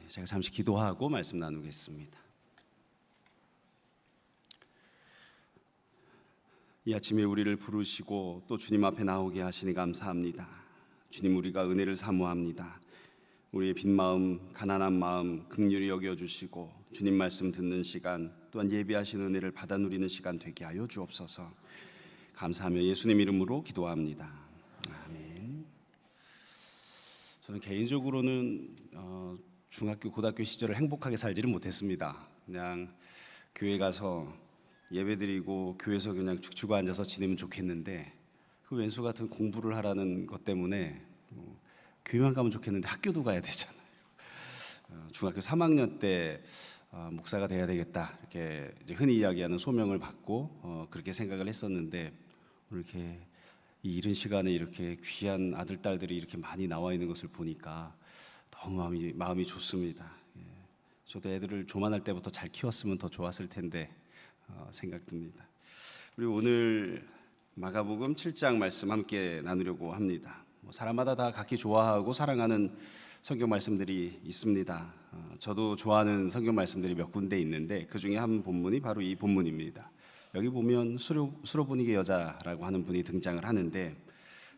제가 잠시 기도하고 말씀 나누겠습니다. 이 아침에 우리를 부르시고 또 주님 앞에 나오게 하시니 감사합니다. 주님, 우리가 은혜를 사모합니다. 우리의 빈 마음, 가난한 마음 긍휼히 여겨주시고 주님 말씀 듣는 시간, 또한 예비하신 은혜를 받아 누리는 시간 되게 하여 주옵소서. 감사하며 예수님 이름으로 기도합니다. 아멘. 저는 개인적으로는 중학교, 고등학교 시절을 행복하게 살지를 못했습니다. 그냥 교회 가서 예배드리고 교회에서 그냥 죽치고 앉아서 지내면 좋겠는데, 그 왼수 같은 공부를 하라는 것 때문에 교회만 가면 좋겠는데 학교도 가야 되잖아요. 중학교 3학년 때 목사가 돼야 되겠다, 이렇게 이제 흔히 이야기하는 소명을 받고 그렇게 생각을 했었는데, 오늘 이렇게 이 이른 시간에 이렇게 귀한 아들 딸들이 이렇게 많이 나와 있는 것을 보니까 너무 마음이 좋습니다. 저도 애들을 조만할 때부터 잘 키웠으면 더 좋았을 텐데 생각듭니다. 우리 오늘 마가복음 7장 말씀 함께 나누려고 합니다. 사람마다 다 각기 좋아하고 사랑하는 성경 말씀들이 있습니다. 저도 좋아하는 성경 말씀들이 몇 군데 있는데 그 중에 한 본문이 바로 이 본문입니다. 여기 보면 수로보니게 여자라고 하는 분이 등장을 하는데,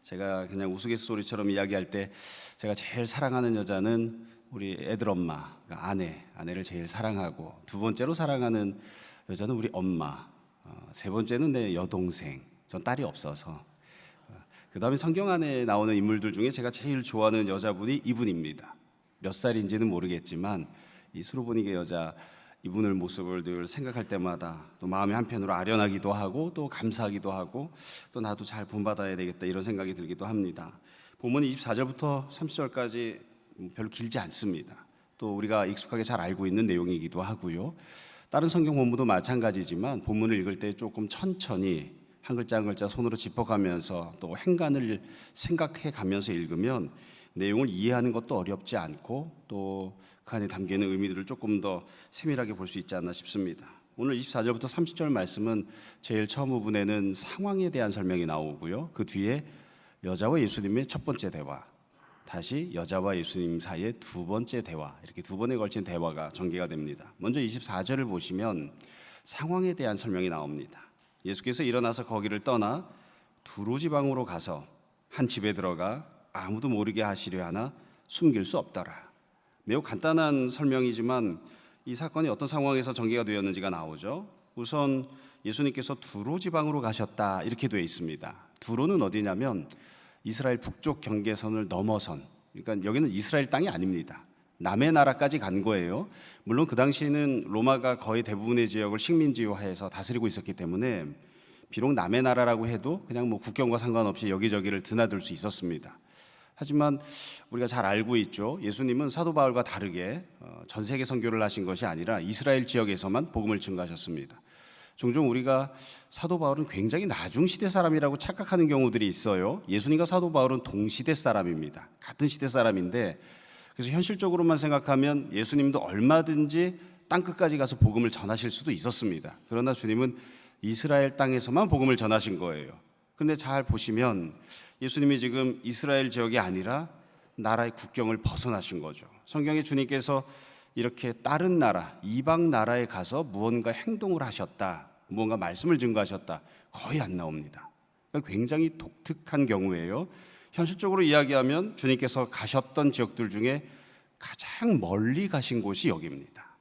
제가 그냥 우스갯소리처럼 이야기할 때 제가 제일 사랑하는 여자는 우리 애들 엄마, 그러니까 아내를 제일 사랑하고, 두 번째로 사랑하는 여자는 우리 엄마, 세 번째는 내 여동생, 전 딸이 없어서, 그 다음에 성경 안에 나오는 인물들 중에 제가 제일 좋아하는 여자분이 이분입니다. 몇 살인지는 모르겠지만 이 수로보니게 여자, 이분의 모습을 늘 생각할 때마다 또 마음이 한편으로 아련하기도 하고 또 감사하기도 하고 또 나도 잘 본받아야 되겠다 이런 생각이 들기도 합니다. 본문이 24절부터 30절까지 별로 길지 않습니다. 또 우리가 익숙하게 잘 알고 있는 내용이기도 하고요. 다른 성경 본문도 마찬가지지만 본문을 읽을 때 조금 천천히 한 글자 한 글자 손으로 짚어가면서 또 행간을 생각해 가면서 읽으면 내용을 이해하는 것도 어렵지 않고 또 그 안에 담겨있는 의미들을 조금 더 세밀하게 볼 수 있지 않나 싶습니다. 오늘 24절부터 30절 말씀은 제일 처음 부분에는 상황에 대한 설명이 나오고요. 그 뒤에 여자와 예수님의 첫 번째 대화, 다시 여자와 예수님 사이의 두 번째 대화, 이렇게 두 번에 걸친 대화가 전개가 됩니다. 먼저 24절을 보시면 상황에 대한 설명이 나옵니다. 예수께서 일어나서 거기를 떠나 두로 지방으로 가서 한 집에 들어가 아무도 모르게 하시려 하나 숨길 수 없더라. 매우 간단한 설명이지만 이 사건이 어떤 상황에서 전개가 되었는지가 나오죠. 우선 예수님께서 두로 지방으로 가셨다 이렇게 되어 있습니다. 두로는 어디냐면 이스라엘 북쪽 경계선을 넘어선, 그러니까 여기는 이스라엘 땅이 아닙니다. 남의 나라까지 간 거예요. 물론 그 당시에는 로마가 거의 대부분의 지역을 식민지화해서 다스리고 있었기 때문에 비록 남의 나라라고 해도 그냥 국경과 상관없이 여기저기를 드나들 수 있었습니다. 하지만 우리가 잘 알고 있죠. 예수님은 사도 바울과 다르게 전 세계 선교를 하신 것이 아니라 이스라엘 지역에서만 복음을 증거하셨습니다. 종종 우리가 사도 바울은 굉장히 나중 시대 사람이라고 착각하는 경우들이 있어요. 예수님과 사도 바울은 동시대 사람입니다. 같은 시대 사람인데, 그래서 현실적으로만 생각하면 예수님도 얼마든지 땅끝까지 가서 복음을 전하실 수도 있었습니다. 그러나 주님은 이스라엘 땅에서만 복음을 전하신 거예요. 그런데 잘 보시면 예수님이 지금 이스라엘 지역이 아니라 나라의 국경을 벗어나신 거죠. 성경에 주님께서 이렇게 다른 나라, 이방 나라에 가서 무언가 행동을 하셨다, 무언가 말씀을 증거하셨다, 거의 안 나옵니다. 그러니까 굉장히 독특한 경우예요. 현실적으로 이야기하면 주님께서 가셨던 지역들 중에 가장 멀리 가신 곳이 여기입니다.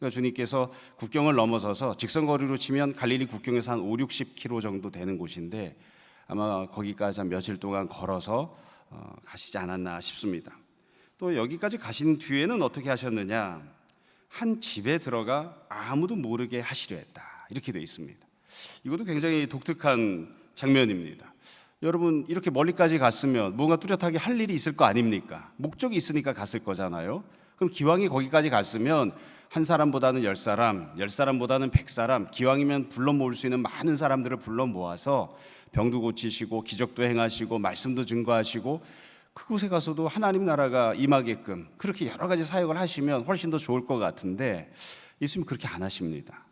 그러니까 주님께서 국경을 넘어서서 직선거리로 치면 갈릴리 국경에서 한 50-60km 정도 되는 곳인데 아마 거기까지 한 며칠 동안 걸어서 가시지 않았나 싶습니다. 또 여기까지 가신 뒤에는 어떻게 하셨느냐, 한 집에 들어가 아무도 모르게 하시려 했다 이렇게 되어 있습니다. 이것도 굉장히 독특한 장면입니다. 여러분, 이렇게 멀리까지 갔으면 뭔가 뚜렷하게 할 일이 있을 거 아닙니까? 목적이 있으니까 갔을 거잖아요. 그럼 기왕이 거기까지 갔으면 한 사람보다는 10사람, 10사람보다는 100사람, 기왕이면 불러 모을 수 있는 많은 사람들을 불러 모아서 병도 고치시고 기적도 행하시고 말씀도 증거하시고 그곳에 가서도 하나님 나라가 임하게끔 그렇게 여러 가지 사역을 하시면 훨씬 더 좋을 것 같은데 예수님 그렇게 안 하십니다.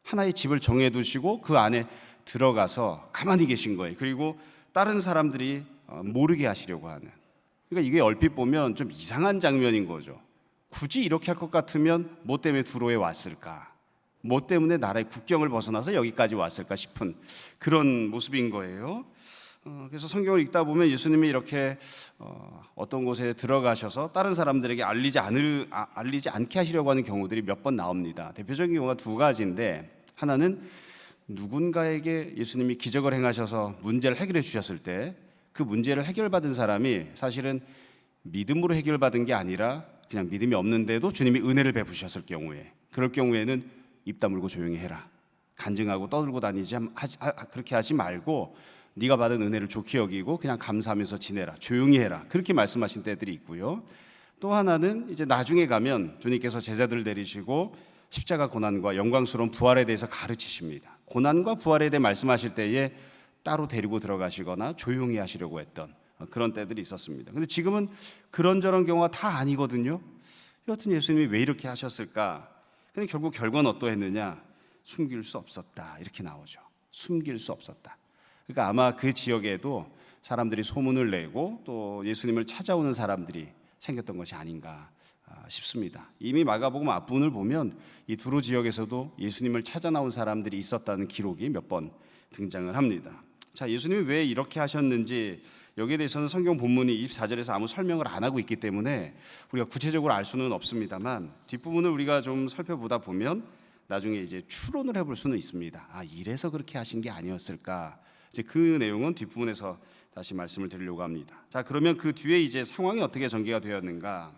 하나의 집을 정해두시고 그 안에 들어가서 가만히 계신 거예요. 그리고 다른 사람들이 모르게 하시려고 하는, 그러니까 이게 얼핏 보면 좀 이상한 장면인 거죠. 굳이 이렇게 할 것 같으면 뭐 때문에 두로에 왔을까? 뭐 때문에 나라의 국경을 벗어나서 여기까지 왔을까 싶은 그런 모습인 거예요. 그래서 성경을 읽다 보면 예수님이 이렇게 어떤 곳에 들어가셔서 다른 사람들에게 알리지 않게 하시려고 하는 경우들이 몇 번 나옵니다. 대표적인 경우가 두 가지인데, 하나는 누군가에게 예수님이 기적을 행하셔서 문제를 해결해 주셨을 때 그 문제를 해결받은 사람이 사실은 믿음으로 해결받은 게 아니라 그냥 믿음이 없는데도 주님이 은혜를 베푸셨을 경우에, 그럴 경우에는 입 다물고 조용히 해라, 간증하고 떠들고 다니지 그렇게 하지 말고 네가 받은 은혜를 좋게 여기고 그냥 감사하면서 지내라, 조용히 해라, 그렇게 말씀하신 때들이 있고요. 또 하나는 이제 나중에 가면 주님께서 제자들을 데리시고 십자가 고난과 영광스러운 부활에 대해서 가르치십니다. 고난과 부활에 대해 말씀하실 때에 따로 데리고 들어가시거나 조용히 하시려고 했던 그런 때들이 있었습니다. 근데 지금은 그런저런 경우가 다 아니거든요. 여하튼 예수님이 왜 이렇게 하셨을까? 근데 결국 결과는 어떠했느냐? 숨길 수 없었다, 이렇게 나오죠. 숨길 수 없었다. 그러니까 아마 그 지역에도 사람들이 소문을 내고 또 예수님을 찾아오는 사람들이 생겼던 것이 아닌가 싶습니다. 이미 마가복음 앞부분을 보면 이 두로 지역에서도 예수님을 찾아 나온 사람들이 있었다는 기록이 몇 번 등장을 합니다. 자, 예수님이 왜 이렇게 하셨는지 여기에 대해서는 성경 본문이 24절에서 아무 설명을 안 하고 있기 때문에 우리가 구체적으로 알 수는 없습니다만, 뒷부분을 우리가 좀 살펴보다 보면 나중에 이제 추론을 해볼 수는 있습니다. 이래서 그렇게 하신 게 아니었을까? 이제 그 내용은 뒷부분에서 다시 말씀을 드리려고 합니다. 자, 그러면 그 뒤에 이제 상황이 어떻게 전개가 되었는가?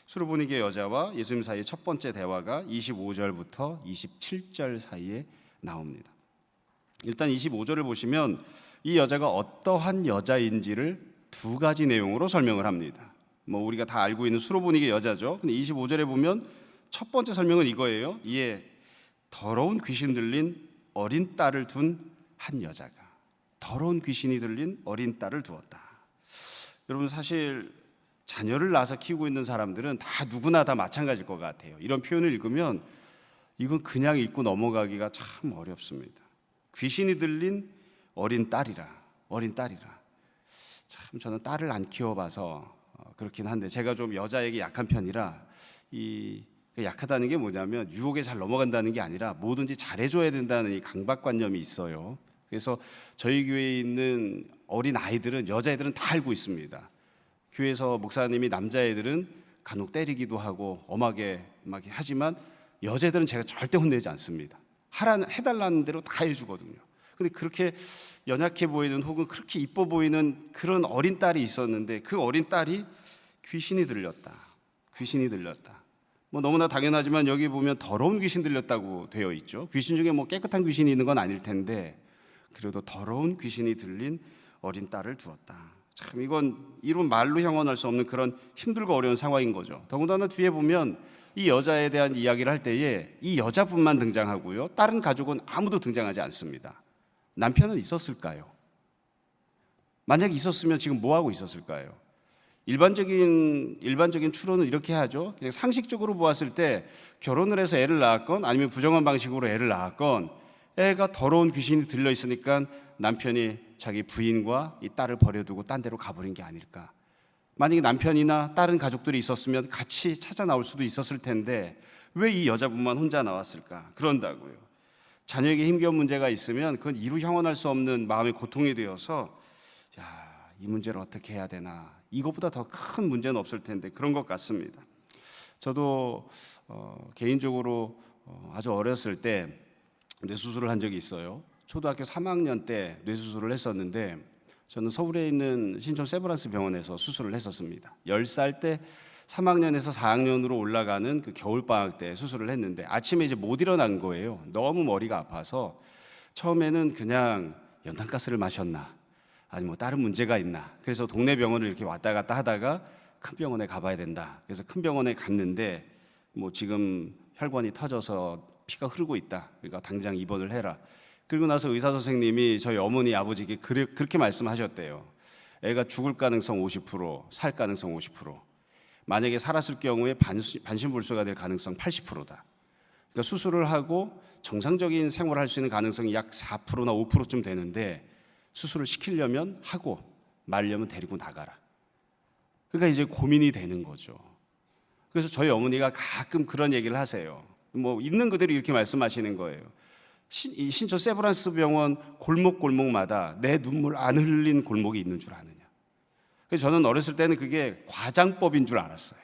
수르보니게 여자와 예수님 사이의 첫 번째 대화가 25절부터 27절 사이에 나옵니다. 일단 25절을 보시면 이 여자가 어떠한 여자인지를 두 가지 내용으로 설명을 합니다. 우리가 다 알고 있는 수로보니게 여자죠. 근데 25절에 보면 첫 번째 설명은 이거예요. 이에 더러운 귀신 들린 어린 딸을 둔 한 여자가, 더러운 귀신이 들린 어린 딸을 두었다. 여러분, 사실 자녀를 낳아서 키우고 있는 사람들은 다 누구나 다 마찬가지일 것 같아요. 이런 표현을 읽으면 이건 그냥 읽고 넘어가기가 참 어렵습니다. 귀신이 들린 어린 딸이라. 참 저는 딸을 안 키워봐서 그렇긴 한데, 제가 좀 여자에게 약한 편이라 이 약하다는 게 뭐냐면 유혹에 잘 넘어간다는 게 아니라 뭐든지 잘해줘야 된다는 이 강박관념이 있어요. 그래서 저희 교회에 있는 어린 아이들은, 여자애들은 다 알고 있습니다. 교회에서 목사님이 남자애들은 간혹 때리기도 하고 엄하게 하지만 여자애들은 제가 절대 혼내지 않습니다. 해달라는 대로 다 해주거든요. 근데 그렇게 연약해 보이는 혹은 그렇게 이뻐 보이는 그런 어린 딸이 있었는데, 그 어린 딸이 귀신이 들렸다. 너무나 당연하지만 여기 보면 더러운 귀신 들렸다고 되어 있죠. 귀신 중에 깨끗한 귀신이 있는 건 아닐 텐데, 그래도 더러운 귀신이 들린 어린 딸을 두었다. 참 이건 이루 말로 형언할 수 없는 그런 힘들고 어려운 상황인 거죠. 더군다나 뒤에 보면 이 여자에 대한 이야기를 할 때에 이 여자분만 등장하고요, 다른 가족은 아무도 등장하지 않습니다. 남편은 있었을까요? 만약에 있었으면 지금 뭐 하고 있었을까요? 일반적인 추론은 이렇게 하죠. 그냥 상식적으로 보았을 때 결혼을 해서 애를 낳았건 아니면 부정한 방식으로 애를 낳았건 애가 더러운 귀신이 들려 있으니까 남편이 자기 부인과 이 딸을 버려두고 딴 데로 가버린 게 아닐까. 만약에 남편이나 다른 가족들이 있었으면 같이 찾아 나올 수도 있었을 텐데 왜 이 여자분만 혼자 나왔을까? 그런다고요. 자녀에게 힘겨운 문제가 있으면 그건 이루 형언할 수 없는 마음의 고통이 되어서 이 문제를 어떻게 해야 되나, 이것보다 더 큰 문제는 없을 텐데 그런 것 같습니다. 저도 개인적으로 아주 어렸을 때 뇌수술을 한 적이 있어요. 초등학교 3학년 때 뇌수술을 했었는데, 저는 서울에 있는 신촌 세브란스 병원에서 수술을 했었습니다. 10살 때 3학년에서 4학년으로 올라가는 그 겨울방학 때 수술을 했는데, 아침에 이제 못 일어난 거예요. 너무 머리가 아파서. 처음에는 그냥 연탄가스를 마셨나, 아니 다른 문제가 있나, 그래서 동네 병원을 이렇게 왔다 갔다 하다가 큰 병원에 가봐야 된다. 그래서 큰 병원에 갔는데 지금 혈관이 터져서 피가 흐르고 있다. 그러니까 당장 입원을 해라. 그리고 나서 의사 선생님이 저희 어머니 아버지에게 그렇게 말씀하셨대요. 애가 죽을 가능성 50%, 살 가능성 50%. 만약에 살았을 경우에 반신불수가 될 가능성 80%다. 그러니까 수술을 하고 정상적인 생활을 할 수 있는 가능성이 약 4%나 5%쯤 되는데, 수술을 시키려면 하고 말려면 데리고 나가라. 그러니까 이제 고민이 되는 거죠. 그래서 저희 어머니가 가끔 그런 얘기를 하세요. 뭐 있는 그대로 이렇게 말씀하시는 거예요. 이 신촌 세브란스 병원 골목골목마다 내 눈물 안 흘린 골목이 있는 줄 아느냐. 그래서 저는 어렸을 때는 그게 과장법인 줄 알았어요.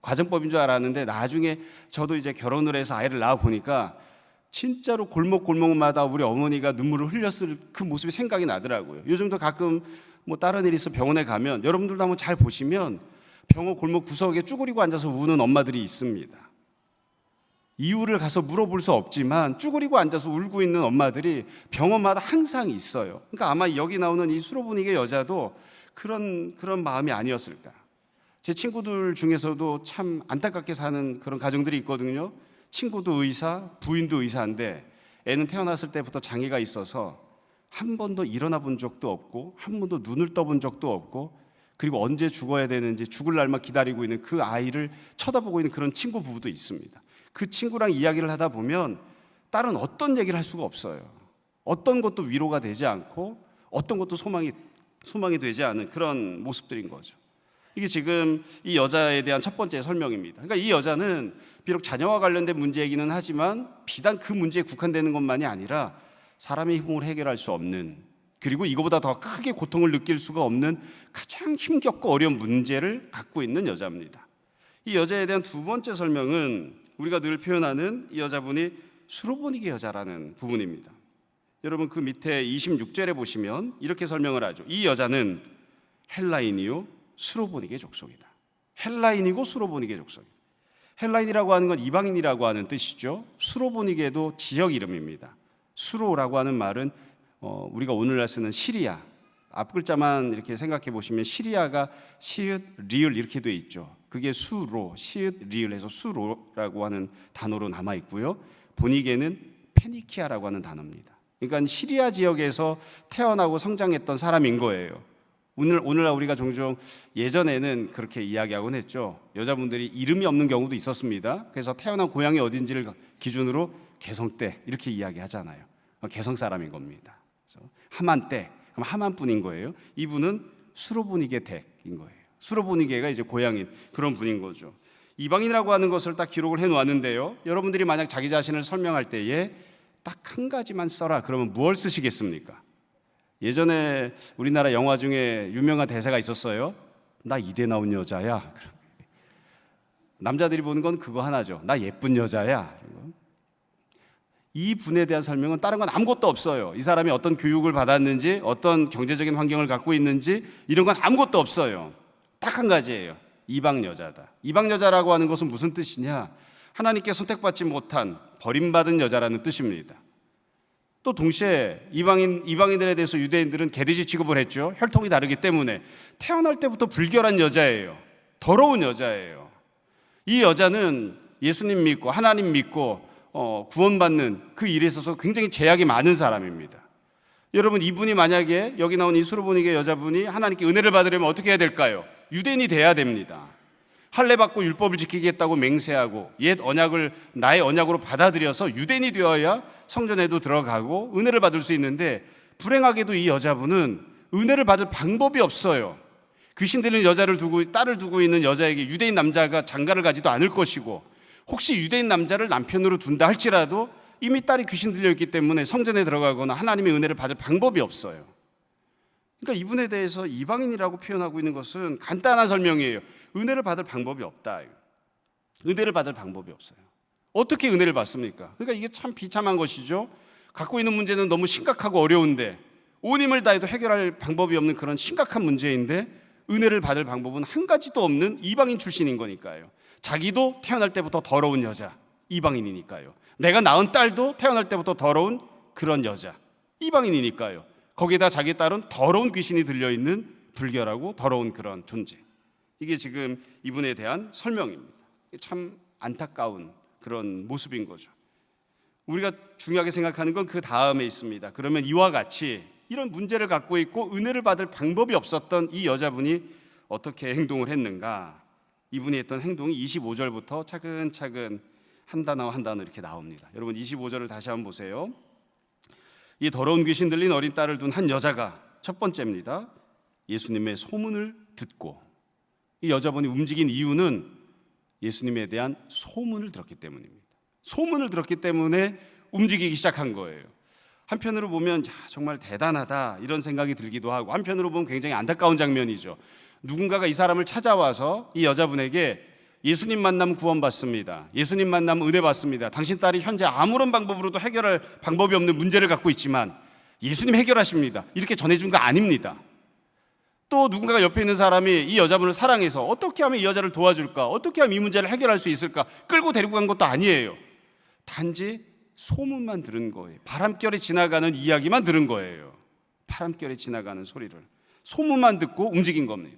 과장법인 줄 알았는데 나중에 저도 이제 결혼을 해서 아이를 낳아 보니까 진짜로 골목골목마다 우리 어머니가 눈물을 흘렸을 그 모습이 생각이 나더라고요. 요즘도 가끔 뭐 다른 일이 있어 병원에 가면 여러분들도 한번 잘 보시면 병원 골목 구석에 쭈그리고 앉아서 우는 엄마들이 있습니다. 이유를 가서 물어볼 수 없지만 쭈그리고 앉아서 울고 있는 엄마들이 병원마다 항상 있어요. 그러니까 아마 여기 나오는 이 수로분이계 여자도 그런 마음이 아니었을까. 제 친구들 중에서도 참 안타깝게 사는 그런 가정들이 있거든요. 친구도 의사, 부인도 의사인데 애는 태어났을 때부터 장애가 있어서 한 번도 일어나 본 적도 없고 한 번도 눈을 떠본 적도 없고 그리고 언제 죽어야 되는지 죽을 날만 기다리고 있는 그 아이를 쳐다보고 있는 그런 친구 부부도 있습니다. 그 친구랑 이야기를 하다 보면 다른 어떤 얘기를 할 수가 없어요. 어떤 것도 위로가 되지 않고 어떤 것도 소망이 되지 않은 그런 모습들인 거죠. 이게 지금 이 여자에 대한 첫 번째 설명입니다. 그러니까 이 여자는 비록 자녀와 관련된 문제이기는 하지만 비단 그 문제에 국한되는 것만이 아니라 사람의 힘으로 해결할 수 없는, 그리고 이거보다 더 크게 고통을 느낄 수가 없는 가장 힘겹고 어려운 문제를 갖고 있는 여자입니다. 이 여자에 대한 두 번째 설명은 우리가 늘 표현하는 이 여자분이 수로보니게 여자라는 부분입니다. 여러분 그 밑에 26절에 보시면 이렇게 설명을 하죠. 이 여자는 헬라인이요 수로보니게 족속이다. 헬라인이고 수로보니게 족속이다. 헬라인이라고 하는 건 이방인이라고 하는 뜻이죠. 수로보니게도 지역 이름입니다. 수로라고 하는 말은 우리가 오늘날 쓰는 시리아, 앞글자만 이렇게 생각해 보시면 시리아가 시읒, 리을 이렇게 돼 있죠. 그게 수로, 시읒, 리을에서 수로라고 하는 단어로 남아 있고요. 보니게는 페니키아라고 하는 단어입니다. 그러니까 시리아 지역에서 태어나고 성장했던 사람인 거예요. 오늘날 우리가 종종 예전에는 그렇게 이야기하곤 했죠. 여자분들이 이름이 없는 경우도 있었습니다. 그래서 태어난 고향이 어딘지를 기준으로 개성댁 이렇게 이야기하잖아요. 개성 사람인 겁니다. 그래서 하만댁, 그럼 하만뿐인 거예요. 이분은 수로보니게 댁인 거예요. 수로보니게가 이제 고향인 그런 분인 거죠. 이방인이라고 하는 것을 딱 기록을 해놓았는데요. 여러분들이 만약 자기 자신을 설명할 때에 딱 한 가지만 써라 그러면 무엇을 쓰시겠습니까? 예전에 우리나라 영화 중에 유명한 대사가 있었어요. 나 이대 나온 여자야. 남자들이 보는 건 그거 하나죠. 나 예쁜 여자야. 이 분에 대한 설명은 다른 건 아무것도 없어요. 이 사람이 어떤 교육을 받았는지, 어떤 경제적인 환경을 갖고 있는지 이런 건 아무것도 없어요. 딱 한 가지예요. 이방 여자다. 이방 여자라고 하는 것은 무슨 뜻이냐? 하나님께 선택받지 못한 버림받은 여자라는 뜻입니다. 또 동시에 이방인들에 대해서 유대인들은 개돼지 취급을 했죠. 혈통이 다르기 때문에 태어날 때부터 불결한 여자예요. 더러운 여자예요. 이 여자는 예수님 믿고 하나님 믿고 구원받는 그 일에 있어서 굉장히 제약이 많은 사람입니다. 여러분 이분이 만약에 여기 나온 이 수로보니게 여자분이 하나님께 은혜를 받으려면 어떻게 해야 될까요? 유대인이 돼야 됩니다. 할례 받고 율법을 지키겠다고 맹세하고 옛 언약을 나의 언약으로 받아들여서 유대인이 되어야 성전에도 들어가고 은혜를 받을 수 있는데 불행하게도 이 여자분은 은혜를 받을 방법이 없어요. 귀신 들린 딸을 두고 있는 여자에게 유대인 남자가 장가를 가지도 않을 것이고 혹시 유대인 남자를 남편으로 둔다 할지라도 이미 딸이 귀신 들려 있기 때문에 성전에 들어가거나 하나님의 은혜를 받을 방법이 없어요. 그러니까 이분에 대해서 이방인이라고 표현하고 있는 것은 간단한 설명이에요. 은혜를 받을 방법이 없다. 은혜를 받을 방법이 없어요. 어떻게 은혜를 받습니까? 그러니까 이게 참 비참한 것이죠. 갖고 있는 문제는 너무 심각하고 어려운데 온 힘을 다해도 해결할 방법이 없는 그런 심각한 문제인데 은혜를 받을 방법은 한 가지도 없는 이방인 출신인 거니까요. 자기도 태어날 때부터 더러운 여자, 이방인이니까요. 내가 낳은 딸도 태어날 때부터 더러운 그런 여자, 이방인이니까요. 거기에다 자기 딸은 더러운 귀신이 들려있는 불결하고 더러운 그런 존재. 이게 지금 이분에 대한 설명입니다. 참 안타까운 그런 모습인 거죠. 우리가 중요하게 생각하는 건 그 다음에 있습니다. 그러면 이와 같이 이런 문제를 갖고 있고 은혜를 받을 방법이 없었던 이 여자분이 어떻게 행동을 했는가? 이분이 했던 행동이 25절부터 차근차근 한 단어 한 단어 이렇게 나옵니다. 여러분 25절을 다시 한번 보세요. 이 더러운 귀신 들린 어린 딸을 둔 한 여자가 첫 번째입니다. 예수님의 소문을 듣고 이 여자분이 움직인 이유는 예수님에 대한 소문을 들었기 때문입니다. 소문을 들었기 때문에 움직이기 시작한 거예요. 한편으로 보면 정말 대단하다 이런 생각이 들기도 하고, 한편으로 보면 굉장히 안타까운 장면이죠. 누군가가 이 사람을 찾아와서 이 여자분에게 예수님 만나면 구원받습니다, 예수님 만나면 은혜 받습니다, 당신 딸이 현재 아무런 방법으로도 해결할 방법이 없는 문제를 갖고 있지만 예수님 해결하십니다, 이렇게 전해준 거 아닙니다. 또 누군가가 옆에 있는 사람이 이 여자분을 사랑해서 어떻게 하면 이 여자를 도와줄까, 어떻게 하면 이 문제를 해결할 수 있을까 끌고 데리고 간 것도 아니에요. 단지 소문만 들은 거예요. 바람결에 지나가는 이야기만 들은 거예요. 바람결에 지나가는 소리를, 소문만 듣고 움직인 겁니다.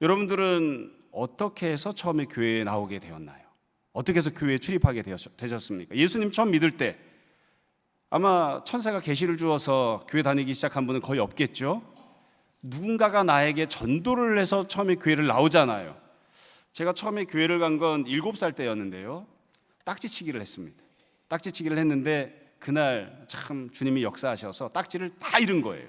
여러분들은 어떻게 해서 처음에 교회에 나오게 되었나요? 어떻게 해서 교회에 출입하게 되셨습니까? 예수님 처음 믿을 때 아마 천사가 계시를 주어서 교회 다니기 시작한 분은 거의 없겠죠. 누군가가 나에게 전도를 해서 처음에 교회를 나오잖아요. 제가 처음에 교회를 간 건 7살 때였는데요, 딱지치기를 했습니다. 딱지치기를 했는데 그날 참 주님이 역사하셔서 딱지를 다 잃은 거예요.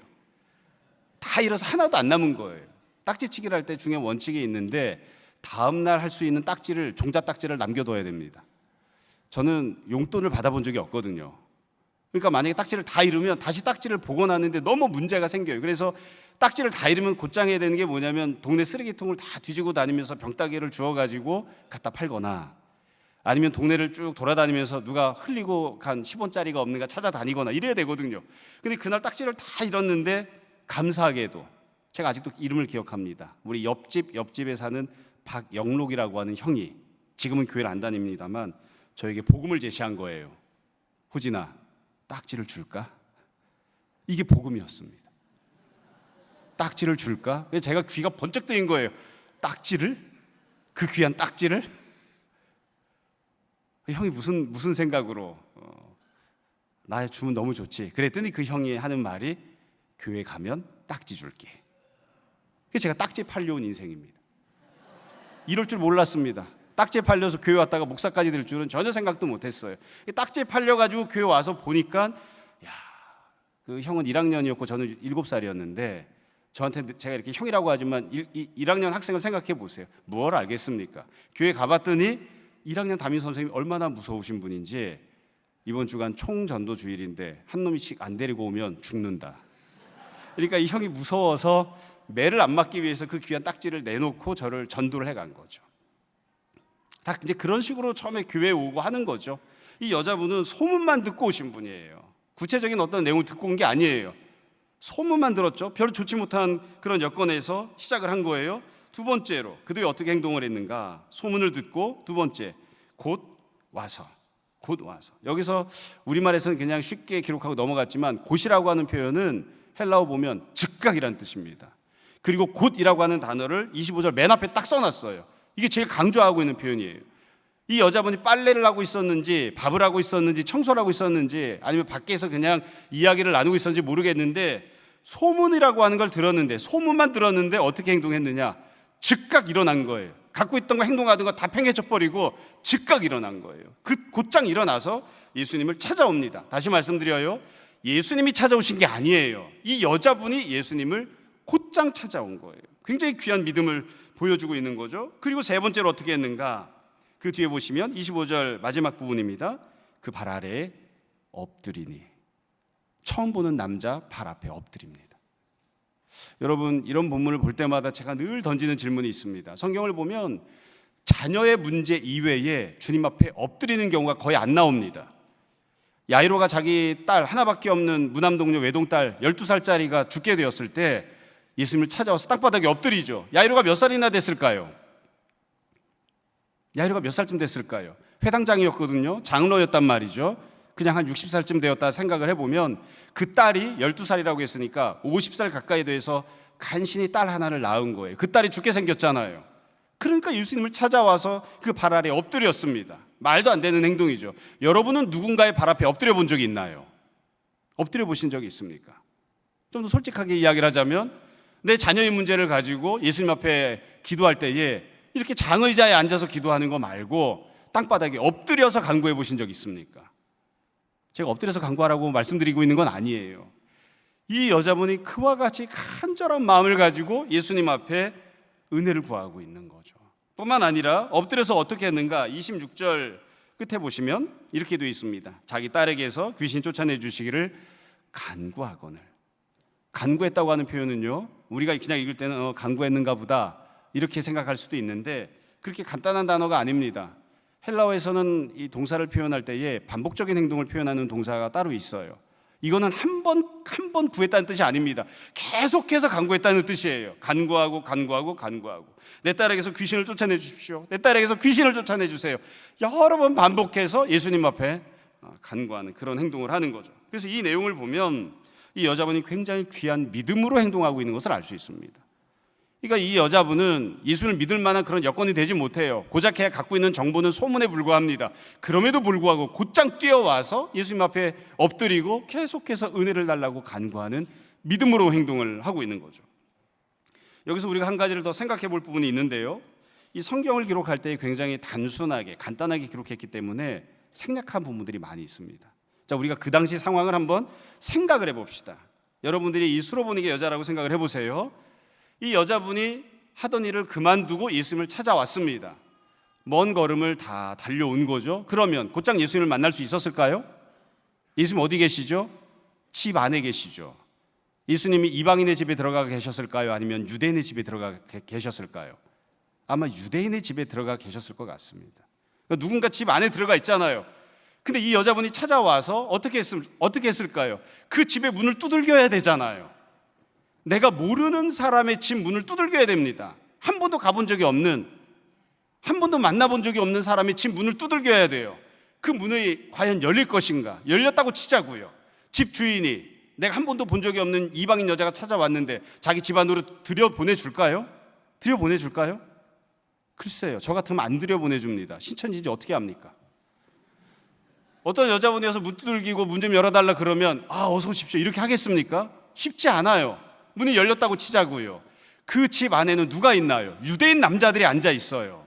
다 잃어서 하나도 안 남은 거예요. 딱지치기를 할 때 중요한 원칙이 있는데 다음날 할 수 있는 딱지를, 종자 딱지를 남겨둬야 됩니다. 저는 용돈을 받아본 적이 없거든요. 그러니까 만약에 딱지를 다 잃으면 다시 딱지를 복원하는데 너무 문제가 생겨요. 그래서 딱지를 다 잃으면 곧장 해야 되는 게 뭐냐면 동네 쓰레기통을 다 뒤지고 다니면서 병따개를 주워가지고 갖다 팔거나, 아니면 동네를 쭉 돌아다니면서 누가 흘리고 간 10원짜리가 없는가 찾아다니거나 이래야 되거든요. 근데 그날 딱지를 다 잃었는데 감사하게도 제가 아직도 이름을 기억합니다. 우리 옆집에 사는 박영록이라고 하는 형이, 지금은 교회를 안 다닙니다만 저에게 복음을 제시한 거예요. 호진아, 딱지를 줄까? 이게 복음이었습니다. 딱지를 줄까? 제가 귀가 번쩍 뜨인 거예요. 딱지를? 그 귀한 딱지를? 형이 무슨 생각으로 나에 주면 너무 좋지. 그랬더니 그 형이 하는 말이 교회 가면 딱지 줄게. 그래서 제가 딱지 팔려온 인생입니다. 이럴 줄 몰랐습니다. 딱지에 팔려서 교회 왔다가 목사까지 될 줄은 전혀 생각도 못했어요. 딱지에 팔려가지고 교회 와서 보니까, 야, 그 형은 1학년이었고 저는 7살이었는데 저한테, 제가 이렇게 형이라고 하지만 1학년 학생을 생각해 보세요. 무엇을 알겠습니까? 교회 가봤더니 1학년 담임 선생님이 얼마나 무서우신 분인지, 이번 주간 총전도 주일인데 한 놈이씩 안 데리고 오면 죽는다. 그러니까 이 형이 무서워서 매를 안 맞기 위해서 그 귀한 딱지를 내놓고 저를 전도를 해간 거죠. 다 이제 그런 식으로 처음에 교회에 오고 하는 거죠. 이 여자분은 소문만 듣고 오신 분이에요. 구체적인 어떤 내용을 듣고 온 게 아니에요. 소문만 들었죠. 별로 좋지 못한 그런 여건에서 시작을 한 거예요. 두 번째로 그들이 어떻게 행동을 했는가? 소문을 듣고, 두 번째, 곧 와서. 여기서 우리말에서는 그냥 쉽게 기록하고 넘어갔지만 곧이라고 하는 표현은 헬라어 보면 즉각이라는 뜻입니다. 그리고 곧이라고 하는 단어를 25절 맨 앞에 딱 써놨어요. 이게 제일 강조하고 있는 표현이에요. 이 여자분이 빨래를 하고 있었는지, 밥을 하고 있었는지, 청소를 하고 있었는지, 아니면 밖에서 그냥 이야기를 나누고 있었는지 모르겠는데, 소문이라고 하는 걸 들었는데, 소문만 들었는데 어떻게 행동했느냐? 즉각 일어난 거예요. 갖고 있던 거, 행동하던 거 다 팽개쳐 버리고 즉각 일어난 거예요. 곧장 일어나서 예수님을 찾아옵니다. 다시 말씀드려요, 예수님이 찾아오신 게 아니에요. 이 여자분이 예수님을 곧장 찾아온 거예요. 굉장히 귀한 믿음을 보여주고 있는 거죠. 그리고 세 번째로 어떻게 했는가? 그 뒤에 보시면 25절 마지막 부분입니다. 그 발 아래에 엎드리니. 처음 보는 남자 발 앞에 엎드립니다. 여러분, 이런 본문을 볼 때마다 제가 늘 던지는 질문이 있습니다. 성경을 보면 자녀의 문제 이외에 주님 앞에 엎드리는 경우가 거의 안 나옵니다. 야이로가 자기 딸 하나밖에 없는 무남동녀 외동딸 12살짜리가 죽게 되었을 때 예수님을 찾아와서 땅바닥에 엎드리죠. 야이로가 몇 살이나 됐을까요? 야이로가 몇 살쯤 됐을까요? 회당장이었거든요. 장로였단 말이죠. 그냥 한 60살쯤 되었다 생각을 해보면 그 딸이 12살이라고 했으니까 50살 가까이 돼서 간신히 딸 하나를 낳은 거예요. 그 딸이 죽게 생겼잖아요. 그러니까 예수님을 찾아와서 그 발 아래에 엎드렸습니다. 말도 안 되는 행동이죠. 여러분은 누군가의 발 앞에 엎드려 본 적이 있나요? 엎드려 보신 적이 있습니까? 좀 더 솔직하게 이야기를 하자면, 내 자녀의 문제를 가지고 예수님 앞에 기도할 때에 이렇게 장의자에 앉아서 기도하는 거 말고 땅바닥에 엎드려서 간구해 보신 적 있습니까? 제가 엎드려서 간구하라고 말씀드리고 있는 건 아니에요. 이 여자분이 그와 같이 간절한 마음을 가지고 예수님 앞에 은혜를 구하고 있는 거죠. 뿐만 아니라 엎드려서 어떻게 했는가? 26절 끝에 보시면 이렇게 되어 있습니다. 자기 딸에게서 귀신 쫓아내 주시기를 간구하거늘. 간구했다고 하는 표현은요, 우리가 그냥 읽을 때는 간구했는가 보다 이렇게 생각할 수도 있는데 그렇게 간단한 단어가 아닙니다. 헬라어에서는 이 동사를 표현할 때에 반복적인 행동을 표현하는 동사가 따로 있어요. 이거는 한 번 구했다는 뜻이 아닙니다. 계속해서 간구했다는 뜻이에요. 간구하고 내 딸에게서 귀신을 쫓아내 주십시오. 내 딸에게서 귀신을 쫓아내 주세요. 여러 번 반복해서 예수님 앞에 간구하는 그런 행동을 하는 거죠. 그래서 이 내용을 보면 이 여자분이 굉장히 귀한 믿음으로 행동하고 있는 것을 알 수 있습니다. 그러니까 이 여자분은 예수를 믿을 만한 그런 여건이 되지 못해요. 고작 그가 갖고 있는 정보는 소문에 불과합니다. 그럼에도 불구하고 곧장 뛰어와서 예수님 앞에 엎드리고 계속해서 은혜를 달라고 간구하는 믿음으로 행동을 하고 있는 거죠. 여기서 우리가 한 가지를 더 생각해 볼 부분이 있는데요, 이 성경을 기록할 때 굉장히 단순하게 간단하게 기록했기 때문에 생략한 부분들이 많이 있습니다. 자, 우리가 그 당시 상황을 한번 생각을 해봅시다. 여러분들이 이 수로보니게 여자라고 생각을 해보세요. 이 여자분이 하던 일을 그만두고 예수님을 찾아왔습니다. 먼 걸음을 다 달려온 거죠. 그러면 곧장 예수님을 만날 수 있었을까요? 예수님 어디 계시죠? 집 안에 계시죠. 예수님이 이방인의 집에 들어가 계셨을까요? 아니면 유대인의 집에 들어가 계셨을까요? 아마 유대인의 집에 들어가 계셨을 것 같습니다. 그러니까 누군가 집 안에 들어가 있잖아요. 근데 이 여자분이 찾아와서 어떻게 했을까요? 그 집의 문을 두들겨야 되잖아요. 내가 모르는 사람의 집 문을 두들겨야 됩니다. 한 번도 가본 적이 없는, 한 번도 만나본 적이 없는 사람의 집 문을 두들겨야 돼요. 그 문이 과연 열릴 것인가? 열렸다고 치자고요. 집 주인이 내가 한 번도 본 적이 없는 이방인 여자가 찾아왔는데 자기 집 안으로 들여보내줄까요? 들여보내줄까요? 글쎄요, 저 같으면 안 들여보내줍니다. 신천지지 어떻게 합니까? 어떤 여자분이 와서 문 두들기고 문 좀 열어달라 그러면 어서 오십시오 이렇게 하겠습니까? 쉽지 않아요. 문이 열렸다고 치자고요. 그 집 안에는 누가 있나요? 유대인 남자들이 앉아 있어요.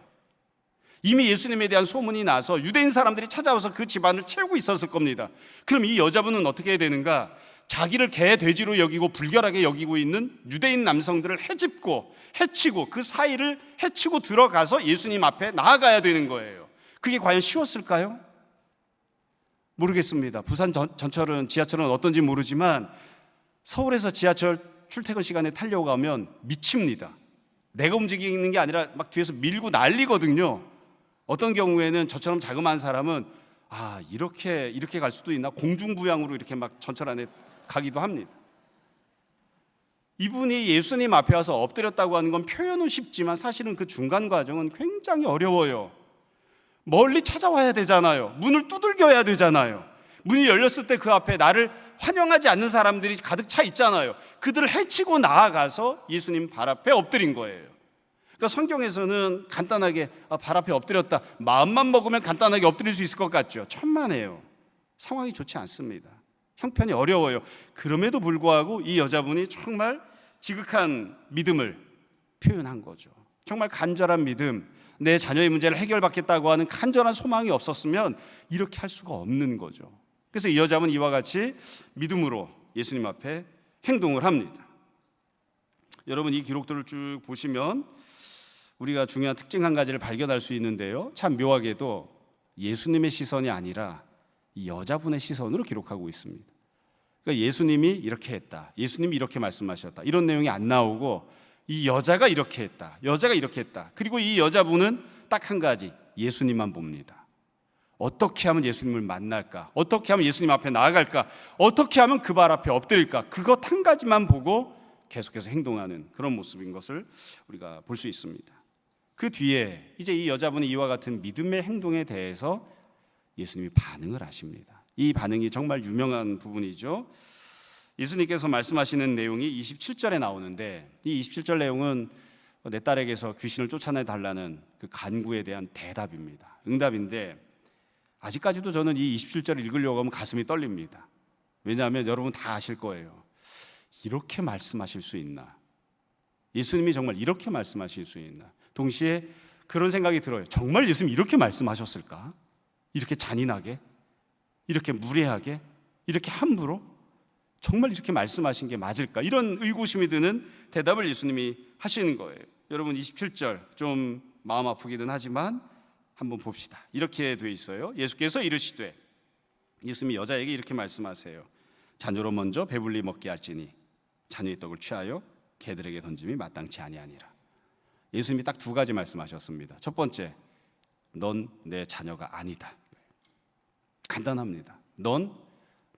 이미 예수님에 대한 소문이 나서 유대인 사람들이 찾아와서 그 집안을 채우고 있었을 겁니다. 그럼 이 여자분은 어떻게 해야 되는가? 자기를 개, 돼지로 여기고 불결하게 여기고 있는 유대인 남성들을 해치고 그 사이를 해치고 들어가서 예수님 앞에 나아가야 되는 거예요. 그게 과연 쉬웠을까요? 모르겠습니다. 부산 전철은, 지하철은 어떤지 모르지만 서울에서 지하철 출퇴근 시간에 타려고 가면 미칩니다. 내가 움직이는 게 아니라 막 뒤에서 밀고 난리거든요. 어떤 경우에는 저처럼 자그마한 사람은 이렇게 갈 수도 있나? 공중부양으로 이렇게 막 전철 안에 가기도 합니다. 이분이 예수님 앞에 와서 엎드렸다고 하는 건 표현은 쉽지만 사실은 그 중간 과정은 굉장히 어려워요. 멀리 찾아와야 되잖아요. 문을 두들겨야 되잖아요. 문이 열렸을 때 그 앞에 나를 환영하지 않는 사람들이 가득 차 있잖아요. 그들을 해치고 나아가서 예수님 발 앞에 엎드린 거예요. 그러니까 성경에서는 간단하게 발 앞에 엎드렸다, 마음만 먹으면 간단하게 엎드릴 수 있을 것 같죠. 천만에요. 상황이 좋지 않습니다. 형편이 어려워요. 그럼에도 불구하고 이 여자분이 정말 지극한 믿음을 표현한 거죠. 정말 간절한 믿음, 내 자녀의 문제를 해결받겠다고 하는 간절한 소망이 없었으면 이렇게 할 수가 없는 거죠. 그래서 이 여자분 이와 같이 믿음으로 예수님 앞에 행동을 합니다. 여러분, 이 기록들을 쭉 보시면 우리가 중요한 특징 한 가지를 발견할 수 있는데요, 참 묘하게도 예수님의 시선이 아니라 이 여자분의 시선으로 기록하고 있습니다. 그러니까 예수님이 이렇게 했다, 예수님이 이렇게 말씀하셨다, 이런 내용이 안 나오고 이 여자가 이렇게 했다, 여자가 이렇게 했다. 그리고 이 여자분은 딱 한 가지, 예수님만 봅니다. 어떻게 하면 예수님을 만날까? 어떻게 하면 예수님 앞에 나아갈까? 어떻게 하면 그 발 앞에 엎드릴까? 그것 한 가지만 보고 계속해서 행동하는 그런 모습인 것을 우리가 볼 수 있습니다. 그 뒤에 이제 이 여자분이 이와 같은 믿음의 행동에 대해서 예수님이 반응을 하십니다. 이 반응이 정말 유명한 부분이죠. 예수님께서 말씀하시는 내용이 27절에 나오는데, 이 27절 내용은 내 딸에게서 귀신을 쫓아내 달라는 그 간구에 대한 대답입니다. 응답인데 아직까지도 저는 이 27절을 읽으려고 하면 가슴이 떨립니다. 왜냐하면 여러분 다 아실 거예요. 이렇게 말씀하실 수 있나? 예수님이 정말 이렇게 말씀하실 수 있나? 동시에 그런 생각이 들어요. 정말 예수님이 이렇게 말씀하셨을까? 이렇게 잔인하게? 이렇게 무례하게? 이렇게 함부로? 정말 이렇게 말씀하신 게 맞을까? 이런 의구심이 드는 대답을 예수님이 하시는 거예요. 여러분, 27절 좀 마음 아프기는 하지만 한번 봅시다. 이렇게 돼 있어요. 예수께서 이르시되, 예수님이 여자에게 이렇게 말씀하세요. 자녀로 먼저 배불리 먹게 할지니 자녀의 떡을 취하여 개들에게 던짐이 마땅치 아니하니라. 예수님이 딱 두 가지 말씀하셨습니다. 첫 번째, 넌 내 자녀가 아니다. 간단합니다. 넌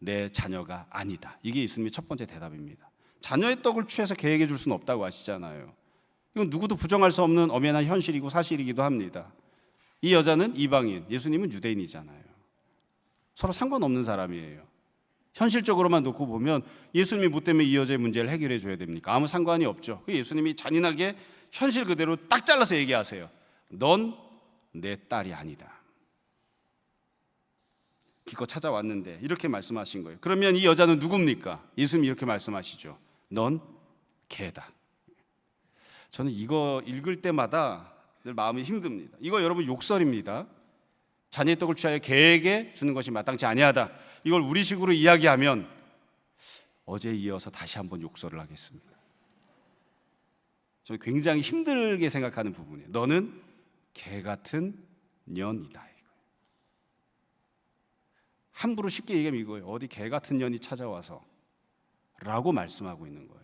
내 자녀가 아니다. 이게 예수님의 첫 번째 대답입니다. 자녀의 떡을 취해서 개에게 줄 수는 없다고 하시잖아요. 이건 누구도 부정할 수 없는 엄연한 현실이고 사실이기도 합니다. 이 여자는 이방인, 예수님은 유대인이잖아요. 서로 상관없는 사람이에요. 현실적으로만 놓고 보면 예수님이 뭐 때문에 이 여자의 문제를 해결해 줘야 됩니까? 아무 상관이 없죠. 예수님이 잔인하게 현실 그대로 딱 잘라서 얘기하세요. 넌 내 딸이 아니다. 기껏 찾아왔는데 이렇게 말씀하신 거예요. 그러면 이 여자는 누굽니까? 예수님이 이렇게 말씀하시죠. 넌 개다. 저는 이거 읽을 때마다 늘 마음이 힘듭니다. 이거 여러분 욕설입니다. 자녀의 떡을 취하여 개에게 주는 것이 마땅치 아니하다. 이걸 우리식으로 이야기하면 어제에 이어서 다시 한번 욕설을 하겠습니다. 저는 굉장히 힘들게 생각하는 부분이에요. 너는 개 같은 년이다. 함부로 쉽게 얘기하면 이거예요. 어디 개 같은 년이 찾아와서 라고 말씀하고 있는 거예요.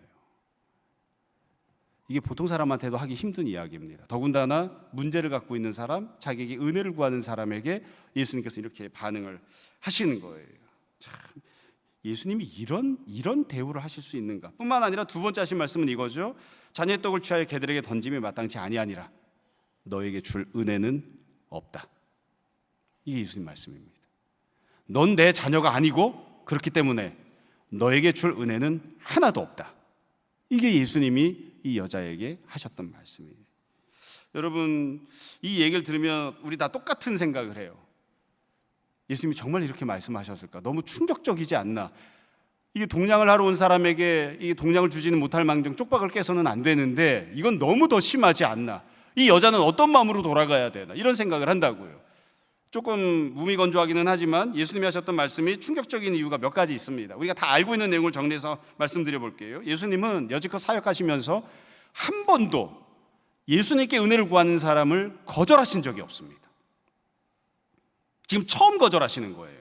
이게 보통 사람한테도 하기 힘든 이야기입니다. 더군다나 문제를 갖고 있는 사람, 자기에게 은혜를 구하는 사람에게 예수님께서 이렇게 반응을 하시는 거예요. 참, 예수님이 이런 대우를 하실 수 있는가? 뿐만 아니라 두 번째 하신 말씀은 이거죠. 자녀의 떡을 취하여 개들에게 던짐이 마땅치 아니하니라. 너에게 줄 은혜는 없다. 이게 예수님 말씀입니다. 넌 내 자녀가 아니고 그렇기 때문에 너에게 줄 은혜는 하나도 없다. 이게 예수님이 이 여자에게 하셨던 말씀이에요. 여러분, 이 얘기를 들으면 우리 다 똑같은 생각을 해요. 예수님이 정말 이렇게 말씀하셨을까? 너무 충격적이지 않나? 이게 동냥을 하러 온 사람에게 이 동냥을 주지는 못할 망정 쪽박을 깨서는 안 되는데 이건 너무 더 심하지 않나? 이 여자는 어떤 마음으로 돌아가야 되나? 이런 생각을 한다고요. 조금 무미건조하기는 하지만 예수님이 하셨던 말씀이 충격적인 이유가 몇 가지 있습니다. 우리가 다 알고 있는 내용을 정리해서 말씀드려 볼게요. 예수님은 여지껏 사역하시면서 한 번도 예수님께 은혜를 구하는 사람을 거절하신 적이 없습니다. 지금 처음 거절하시는 거예요.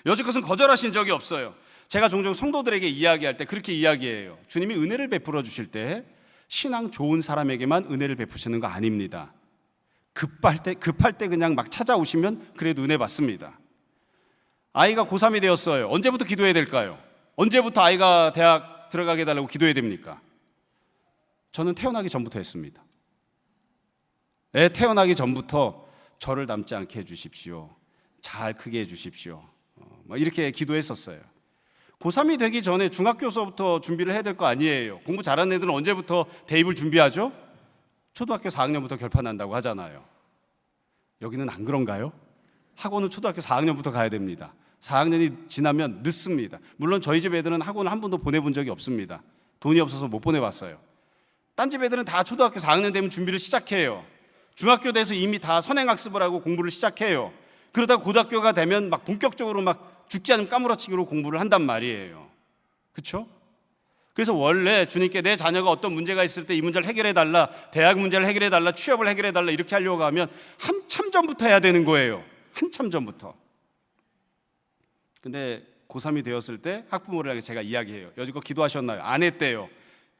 여지껏은 거절하신 적이 없어요. 제가 종종 성도들에게 이야기할 때 그렇게 이야기해요. 주님이 은혜를 베풀어 주실 때 신앙 좋은 사람에게만 은혜를 베푸시는 거 아닙니다. 급할 때 그냥 막 찾아오시면 그래도 은혜 받습니다. 아이가 고3이 되었어요. 언제부터 기도해야 될까요? 언제부터 아이가 대학 들어가게 해달라고 기도해야 됩니까? 저는 태어나기 전부터 했습니다. 애 태어나기 전부터 저를 닮지 않게 해주십시오. 잘 크게 해주십시오. 이렇게 기도했었어요. 고3이 되기 전에 중학교서부터 준비를 해야 될 거 아니에요. 공부 잘하는 애들은 언제부터 대입을 준비하죠? 초등학교 4학년부터 결판난다고 하잖아요. 여기는 안 그런가요? 학원은 초등학교 4학년부터 가야 됩니다. 4학년이 지나면 늦습니다. 물론 저희 집 애들은 학원을 한 번도 보내본 적이 없습니다. 돈이 없어서 못 보내봤어요. 딴 집 애들은 다 초등학교 4학년 되면 준비를 시작해요. 중학교 돼서 이미 다 선행학습을 하고 공부를 시작해요. 그러다 고등학교가 되면 막 본격적으로 막 죽지 않으면 까무러치기로 공부를 한단 말이에요. 그렇죠? 그래서 원래 주님께 내 자녀가 어떤 문제가 있을 때 이 문제를 해결해달라, 대학 문제를 해결해달라, 취업을 해결해달라 이렇게 하려고 하면 한참 전부터 해야 되는 거예요. 한참 전부터. 근데 고3이 되었을 때 학부모들에게 제가 이야기해요. 여지껏 기도하셨나요? 안 했대요.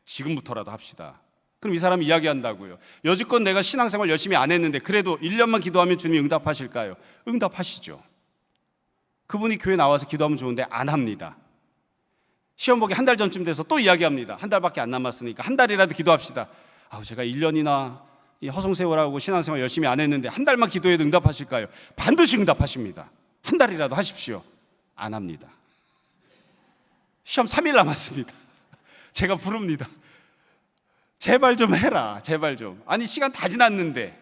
지금부터라도 합시다. 그럼 이 사람이 이야기한다고요. 여지껏 내가 신앙생활 열심히 안 했는데 그래도 1년만 기도하면 주님이 응답하실까요? 응답하시죠. 그분이 교회 나와서 기도하면 좋은데 안 합니다. 시험 보기 한 달 전쯤 돼서 또 이야기합니다. 한 달밖에 안 남았으니까 한 달이라도 기도합시다. 제가 1년이나 허송세월하고 신앙생활 열심히 안 했는데 한 달만 기도해도 응답하실까요? 반드시 응답하십니다. 한 달이라도 하십시오. 안 합니다. 시험 3일 남았습니다. 제가 부릅니다. 제발 좀 해라. 제발 좀. 아니 시간 다 지났는데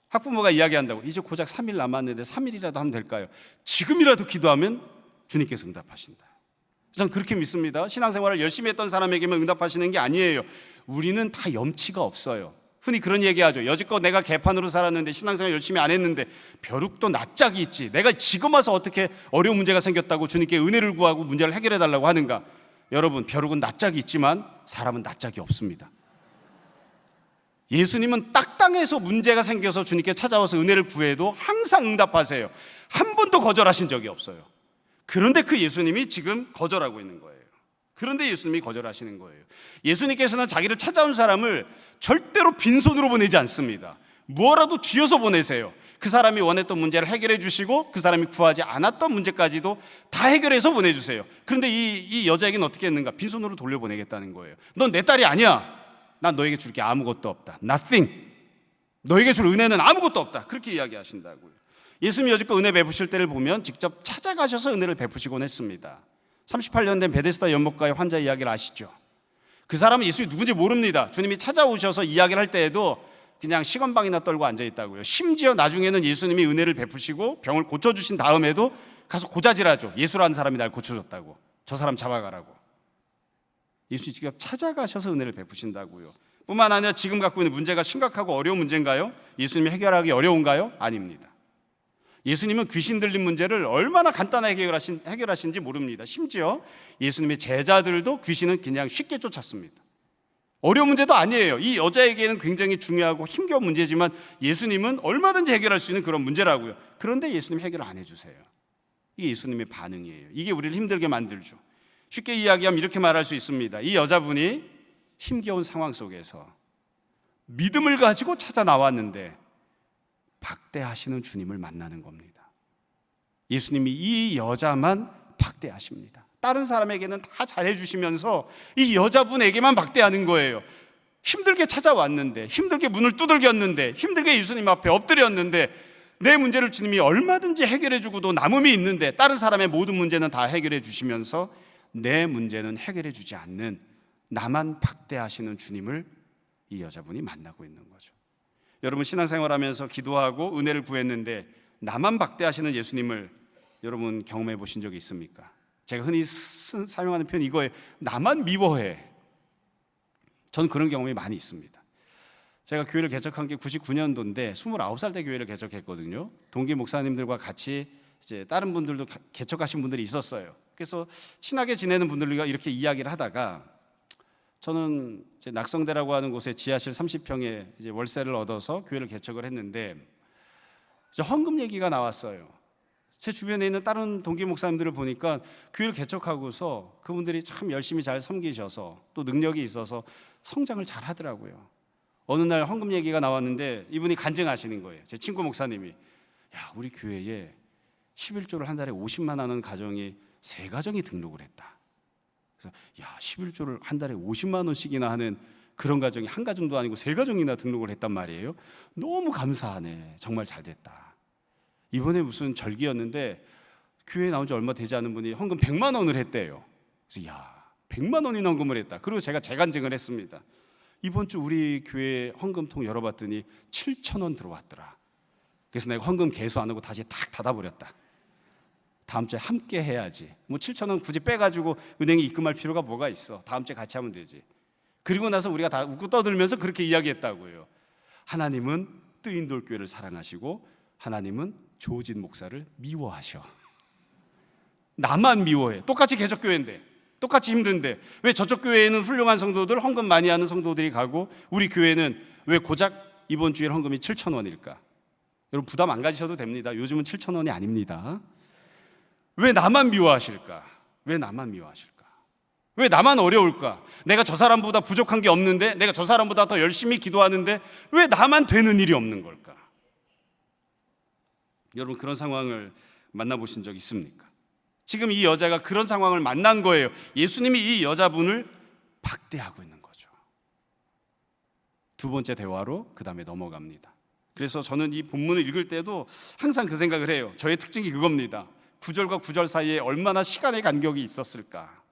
학부모가 이야기한다고. 이제 고작 3일 남았는데 3일이라도 하면 될까요? 지금이라도 기도하면 주님께서 응답하신다. 저는 그렇게 믿습니다. 신앙생활을 열심히 했던 사람에게만 응답하시는 게 아니에요. 우리는 다 염치가 없어요. 흔히 그런 얘기하죠. 여지껏 내가 개판으로 살았는데 신앙생활 열심히 안 했는데 벼룩도 낯짝이 있지. 내가 지금 와서 어떻게 어려운 문제가 생겼다고 주님께 은혜를 구하고 문제를 해결해 달라고 하는가. 여러분, 벼룩은 낯짝이 있지만 사람은 낯짝이 없습니다. 예수님은 딱땅해서 문제가 생겨서 주님께 찾아와서 은혜를 구해도 항상 응답하세요. 한 번도 거절하신 적이 없어요. 그런데 그 예수님이 지금 거절하고 있는 거예요. 그런데 예수님이 거절하시는 거예요. 예수님께서는 자기를 찾아온 사람을 절대로 빈손으로 보내지 않습니다. 뭐라도 쥐어서 보내세요. 그 사람이 원했던 문제를 해결해 주시고 그 사람이 구하지 않았던 문제까지도 다 해결해서 보내주세요. 그런데 이 여자에게는 어떻게 했는가? 빈손으로 돌려보내겠다는 거예요. 넌 내 딸이 아니야. 난 너에게 줄 게 아무것도 없다. Nothing. 너에게 줄 은혜는 아무것도 없다. 그렇게 이야기하신다고요. 예수님이 여지껏 은혜 베푸실 때를 보면 직접 찾아가셔서 은혜를 베푸시곤 했습니다. 38년 된 베데스다 연못가의 환자 이야기를 아시죠? 그 사람은 예수님이 누군지 모릅니다. 주님이 찾아오셔서 이야기를 할 때에도 그냥 시건방이나 떨고 앉아있다고요. 심지어 나중에는 예수님이 은혜를 베푸시고 병을 고쳐주신 다음에도 가서 고자질하죠. 예수라는 사람이 날 고쳐줬다고. 저 사람 잡아가라고. 예수님이 직접 찾아가셔서 은혜를 베푸신다고요. 뿐만 아니라 지금 갖고 있는 문제가 심각하고 어려운 문제인가요? 예수님이 해결하기 어려운가요? 아닙니다. 예수님은 귀신 들린 문제를 얼마나 간단하게 해결하신지 모릅니다. 심지어 예수님의 제자들도 귀신은 그냥 쉽게 쫓았습니다. 어려운 문제도 아니에요. 이 여자에게는 굉장히 중요하고 힘겨운 문제지만 예수님은 얼마든지 해결할 수 있는 그런 문제라고요. 그런데 예수님 해결을 안 해주세요. 이게 예수님의 반응이에요. 이게 우리를 힘들게 만들죠. 쉽게 이야기하면 이렇게 말할 수 있습니다. 이 여자분이 힘겨운 상황 속에서 믿음을 가지고 찾아 나왔는데 박대하시는 주님을 만나는 겁니다. 예수님이 이 여자만 박대하십니다. 다른 사람에게는 다 잘해주시면서 이 여자분에게만 박대하는 거예요. 힘들게 찾아왔는데, 힘들게 문을 두들겼는데, 힘들게 예수님 앞에 엎드렸는데, 내 문제를 주님이 얼마든지 해결해주고도 남음이 있는데 다른 사람의 모든 문제는 다 해결해 주시면서 내 문제는 해결해 주지 않는, 나만 박대하시는 주님을 이 여자분이 만나고 있는 거죠. 여러분, 신앙생활하면서 기도하고 은혜를 구했는데 나만 박대하시는 예수님을 여러분 경험해 보신 적이 있습니까? 제가 흔히 사용하는 표현이 이거예요. 나만 미워해. 저는 그런 경험이 많이 있습니다. 제가 교회를 개척한 게 99년도인데 29살 때 교회를 개척했거든요. 동기 목사님들과 같이 이제 다른 분들도 개척하신 분들이 있었어요. 그래서 친하게 지내는 분들과 이렇게 이야기를 하다가 저는 이제 낙성대라고 하는 곳에 지하실 30평에 이제 월세를 얻어서 교회를 개척을 했는데 이제 헌금 얘기가 나왔어요. 제 주변에 있는 다른 동기 목사님들을 보니까 교회를 개척하고서 그분들이 참 열심히 잘 섬기셔서 또 능력이 있어서 성장을 잘 하더라고요. 어느 날 헌금 얘기가 나왔는데 이분이 간증하시는 거예요. 제 친구 목사님이, 야, 우리 교회에 11조를 한 달에 50만 하는 가정이 3가정이 등록을 했다. 그래서 야, 11조를 한 달에 50만 원씩이나 하는 그런 가정이 한 가정도 아니고 3가정이나 등록을 했단 말이에요. 너무 감사하네. 정말 잘 됐다. 이번에 무슨 절기였는데 교회에 나온 지 얼마 되지 않은 분이 헌금 100만 원을 했대요. 그래서 야, 100만 원이나 헌금을 했다. 그리고 제가 재간증을 했습니다. 이번 주 우리 교회 헌금통 열어봤더니 7천 원 들어왔더라. 그래서 내가 헌금 개수 안 하고 다시 탁 닫아버렸다. 다음 주에 함께 해야지. 뭐 7천 원 굳이 빼가지고 은행에 입금할 필요가 뭐가 있어. 다음 주에 같이 하면 되지. 그리고 나서 우리가 다 웃고 떠들면서 그렇게 이야기했다고요. 하나님은 뜨인돌교회를 사랑하시고 하나님은 조진 목사를 미워하셔. 나만 미워해. 똑같이 개척교회인데, 똑같이 힘든데 왜 저쪽 교회에는 훌륭한 성도들, 헌금 많이 하는 성도들이 가고 우리 교회는 왜 고작 이번 주일 헌금이 7천 원일까? 여러분, 부담 안 가지셔도 됩니다. 요즘은 7천 원이 아닙니다. 왜 나만 미워하실까? 왜 나만 미워하실까? 왜 나만 어려울까? 내가 저 사람보다 부족한 게 없는데, 내가 저 사람보다 더 열심히 기도하는데 왜 나만 되는 일이 없는 걸까? 여러분, 그런 상황을 만나보신 적 있습니까? 지금 이 여자가 그런 상황을 만난 거예요. 예수님이 이 여자분을 박대하고 있는 거죠. 두 번째 대화로 그 다음에 넘어갑니다. 그래서 저는 이 본문을 읽을 때도 항상 그 생각을 해요. 저의 특징이 그겁니다. 9절과 9절 사이에 얼마나 시간의 간격이 있었을까?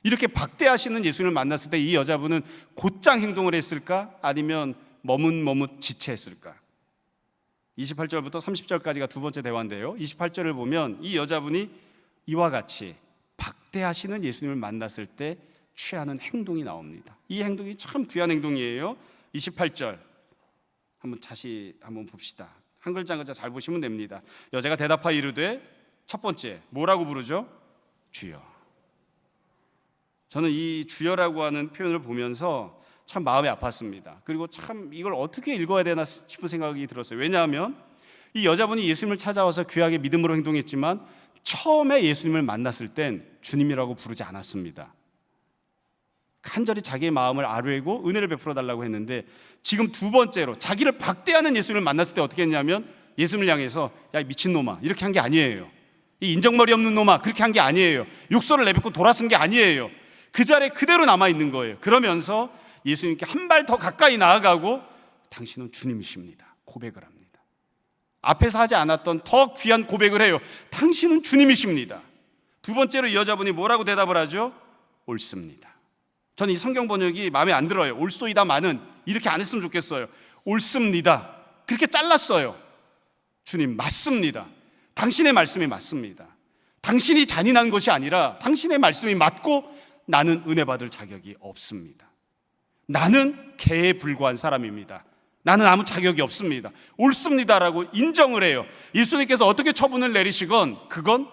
이렇게 박대하시는 예수님을 만났을 때 이 여자분은 곧장 행동을 했을까? 아니면 머뭇머뭇 지체했을까? 28절부터 30절까지가 두 번째 대화인데요. 28절을 보면 이 여자분이 이와 같이 박대하시는 예수님을 만났을 때 취하는 행동이 나옵니다. 이 행동이 참 귀한 행동이에요. 28절 다시 한번 봅시다. 한 글자 한 글자 잘 보시면 됩니다. 여자가 대답하여 이르되, 첫 번째 뭐라고 부르죠? 주여. 저는 이 주여라고 하는 표현을 보면서 참 마음이 아팠습니다. 그리고 참 이걸 어떻게 읽어야 되나 싶은 생각이 들었어요. 왜냐하면 이 여자분이 예수님을 찾아와서 귀하게 믿음으로 행동했지만 처음에 예수님을 만났을 땐 주님이라고 부르지 않았습니다. 간절히 자기의 마음을 아뢰고 은혜를 베풀어 달라고 했는데 지금 두 번째로 자기를 박대하는 예수님을 만났을 때 어떻게 했냐면 예수님을 향해서 야 미친놈아 이렇게 한 게 아니에요. 이 인정머리 없는 놈아 그렇게 한 게 아니에요. 욕설을 내뱉고 돌아선 게 아니에요. 그 자리에 그대로 남아있는 거예요. 그러면서 예수님께 한 발 더 가까이 나아가고 당신은 주님이십니다 고백을 합니다. 앞에서 하지 않았던 더 귀한 고백을 해요. 당신은 주님이십니다. 두 번째로 이 여자분이 뭐라고 대답을 하죠? 옳습니다. 저는 이 성경 번역이 마음에 안 들어요. 옳소이다마는 이렇게 안 했으면 좋겠어요. 옳습니다. 그렇게 잘랐어요. 주님 맞습니다. 당신의 말씀이 맞습니다. 당신이 잔인한 것이 아니라 당신의 말씀이 맞고 나는 은혜 받을 자격이 없습니다. 나는 개에 불과한 사람입니다. 나는 아무 자격이 없습니다. 옳습니다라고 인정을 해요. 예수님께서 어떻게 처분을 내리시건 그건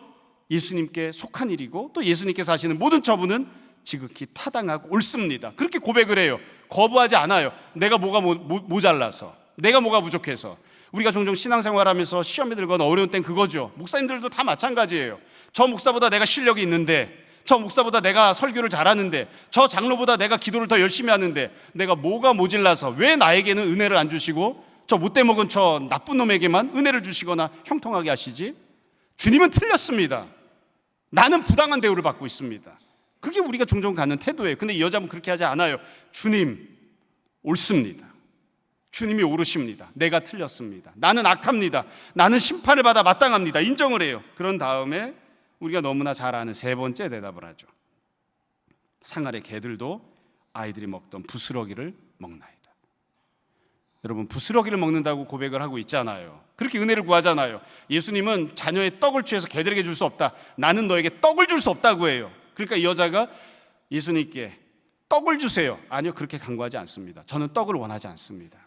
예수님께 속한 일이고 또 예수님께서 하시는 모든 처분은 지극히 타당하고 옳습니다. 그렇게 고백을 해요. 거부하지 않아요. 내가 뭐가 모자라서, 내가 뭐가 부족해서. 우리가 종종 신앙생활하면서 시험에 들거나 어려운 땐 그거죠. 목사님들도 다 마찬가지예요. 저 목사보다 내가 실력이 있는데, 저 목사보다 내가 설교를 잘하는데, 저 장로보다 내가 기도를 더 열심히 하는데 내가 뭐가 모질라서 왜 나에게는 은혜를 안 주시고 저 못돼 먹은 저 나쁜 놈에게만 은혜를 주시거나 형통하게 하시지? 주님은 틀렸습니다. 나는 부당한 대우를 받고 있습니다. 그게 우리가 종종 갖는 태도예요. 근데 이 여자분 그렇게 하지 않아요. 주님 옳습니다. 주님이 옳으십니다. 내가 틀렸습니다. 나는 악합니다. 나는 심판을 받아 마땅합니다. 인정을 해요. 그런 다음에 우리가 너무나 잘 아는 세 번째 대답을 하죠. 상 아래 개들도 아이들이 먹던 부스러기를 먹나이다. 여러분 부스러기를 먹는다고 고백을 하고 있잖아요. 그렇게 은혜를 구하잖아요. 예수님은 자녀의 떡을 취해서 개들에게 줄 수 없다. 나는 너에게 떡을 줄 수 없다고 해요. 그러니까 이 여자가 예수님께 떡을 주세요. 아니요, 그렇게 간구하지 않습니다. 저는 떡을 원하지 않습니다.